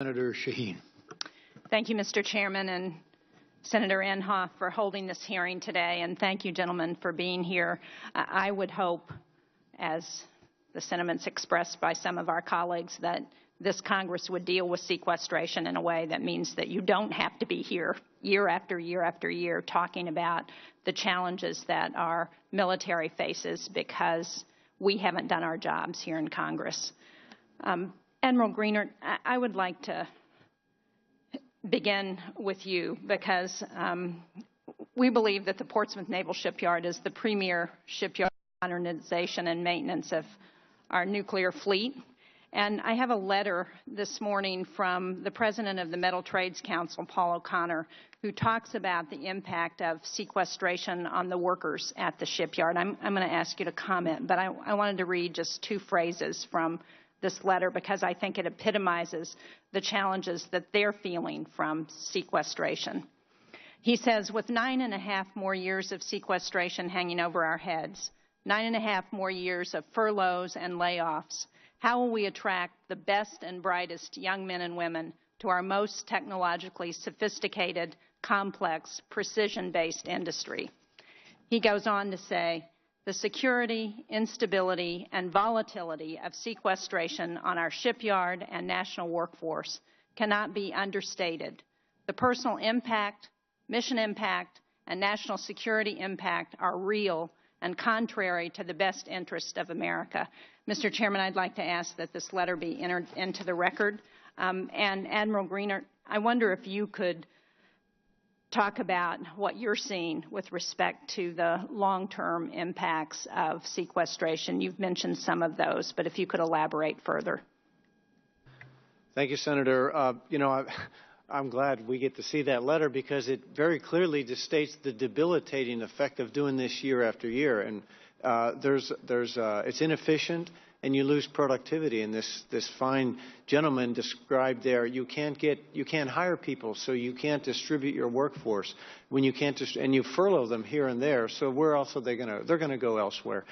Senator Shaheen. Thank you, Mr. Chairman, and Senator Inhofe for holding this hearing today, and thank you, gentlemen, for being here. I would hope, as the sentiments expressed by some of our colleagues, that this Congress would deal with sequestration in a way that means that you don't have to be here year after year after year talking about the challenges that our military faces because we haven't done our jobs here in Congress. Admiral Greenert, I would like to begin with you because we believe that the Portsmouth Naval Shipyard is the premier shipyard modernization and maintenance of our nuclear fleet. And I have a letter this morning from the president of the Metal Trades Council, Paul O'Connor, who talks about the impact of sequestration on the workers at the shipyard. I'm going to ask you to comment, but I wanted to read just two phrases from this letter because I think it epitomizes the challenges that they're feeling from sequestration. He says, with 9.5 more years of sequestration hanging over our heads, 9.5 more years of furloughs and layoffs, how will we attract the best and brightest young men and women to our most technologically sophisticated, complex, precision-based industry? He goes on to say, the security, instability, and volatility of sequestration on our shipyard and national workforce cannot be understated. The personal impact, mission impact, and national security impact are real and contrary to the best interest of America. Mr. Chairman, I'd like to ask that this letter be entered into the record. And Admiral Greenert, I wonder if you could talk about what you're seeing with respect to the long-term impacts of sequestration. You've mentioned some of those, but if you could elaborate further. Thank you, Senator. I'm glad we get to see that letter because it very clearly just states the debilitating effect of doing this year after year. And it's inefficient, and you lose productivity. And this fine gentleman described there, you can't hire people, so you can't distribute your workforce when you can't, and you furlough them here and there. So where else are they going to? They're going to go elsewhere.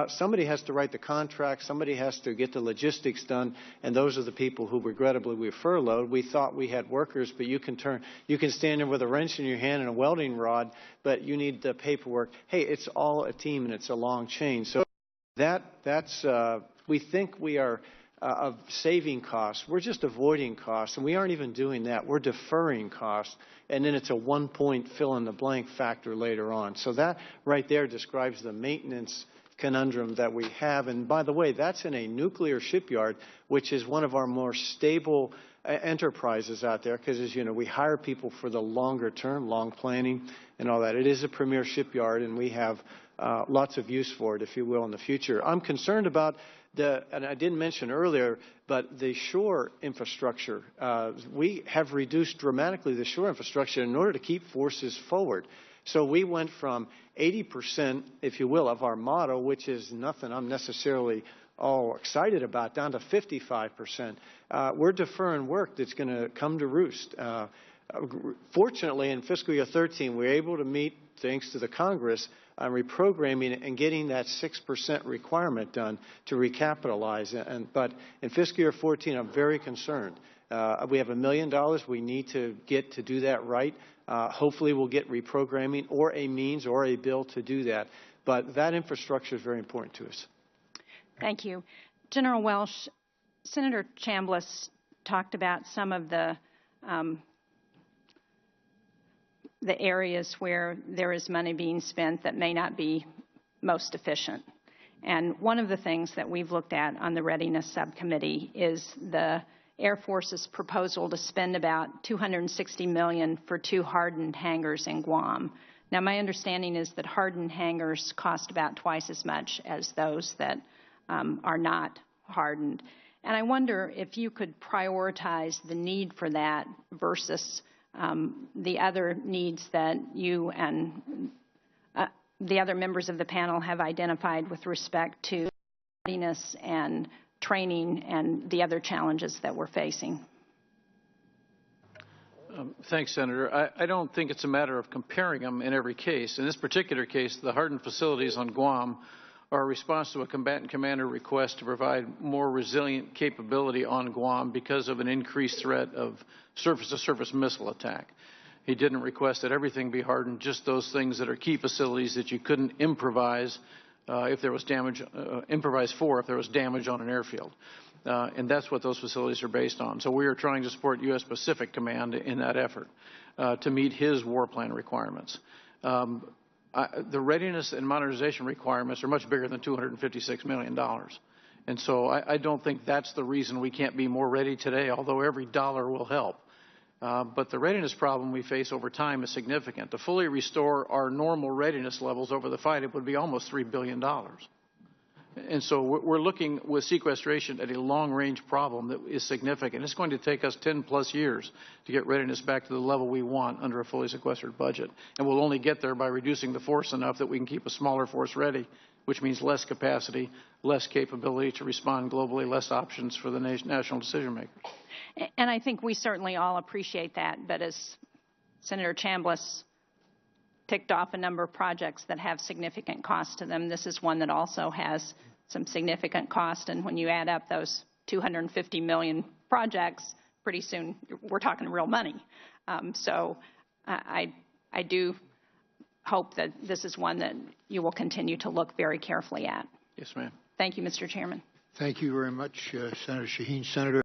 Somebody has to write the contract. Somebody has to get the logistics done, and those are the people who regrettably we furloughed. We thought we had workers, but you can stand there with a wrench in your hand and a welding rod, but you need the paperwork. Hey, it's all a team and it's a long chain. So we think we are of saving costs. We're just avoiding costs, and we aren't even doing that. We're deferring costs, and then it's a 1-point fill-in-the-blank factor later on. So that right there describes the maintenance conundrum that we have. And by the way, that's in a nuclear shipyard, which is one of our more stable enterprises out there because, as you know, we hire people for the longer term, long planning and all that. It is a premier shipyard, and we have lots of use for it, if you will, in the future. I'm concerned about and I didn't mention earlier, but the shore infrastructure. We have reduced dramatically the shore infrastructure in order to keep forces forward. So we went from 80%, if you will, of our model, which is nothing I'm necessarily all excited about, down to 55%. We're deferring work that's going to come to roost. Fortunately, in fiscal year 13, we were able to meet, thanks to the Congress, reprogramming and getting that 6% requirement done to recapitalize. But in fiscal year 14, I'm very concerned. We have $1 million we need to get to do that right. Hopefully we'll get reprogramming or a means or a bill to do that. But that infrastructure is very important to us. Thank you. General Welsh, Senator Chambliss talked about some of the areas where there is money being spent that may not be most efficient. And one of the things that we've looked at on the Readiness Subcommittee is the Air Force's proposal to spend about $260 million for 2 hardened hangars in Guam. Now, my understanding is that hardened hangars cost about twice as much as those that are not hardened. And I wonder if you could prioritize the need for that versus the other needs that you and the other members of the panel have identified with respect to readiness and training and the other challenges that we're facing. Thanks, Senator. I don't think it's a matter of comparing them in every case. In this particular case, the hardened facilities on Guam our response to a combatant commander request to provide more resilient capability on Guam because of an increased threat of surface-to-surface missile attack. He didn't request that everything be hardened, just those things that are key facilities that you couldn't improvise if there was damage, improvise for if there was damage on an airfield. And that's what those facilities are based on. So we are trying to support U.S. Pacific Command in that effort to meet his war plan requirements. The readiness and modernization requirements are much bigger than $256 million. And so I don't think that's the reason we can't be more ready today, although every dollar will help. But the readiness problem we face over time is significant. To fully restore our normal readiness levels over the fight, it would be almost $3 billion. And so we're looking with sequestration at a long-range problem that is significant. It's going to take us 10-plus years to get readiness back to the level we want under a fully sequestered budget. And we'll only get there by reducing the force enough that we can keep a smaller force ready, which means less capacity, less capability to respond globally, less options for the national decision makers. And I think we certainly all appreciate that. But as Senator Chambliss ticked off a number of projects that have significant cost to them, this is one that also has some significant cost. And when you add up those 250 million projects, pretty soon we're talking real money. So I do hope that this is one that you will continue to look very carefully at. Yes, ma'am. Thank you, Mr. Chairman. Thank you very much, Senator Shaheen. Senator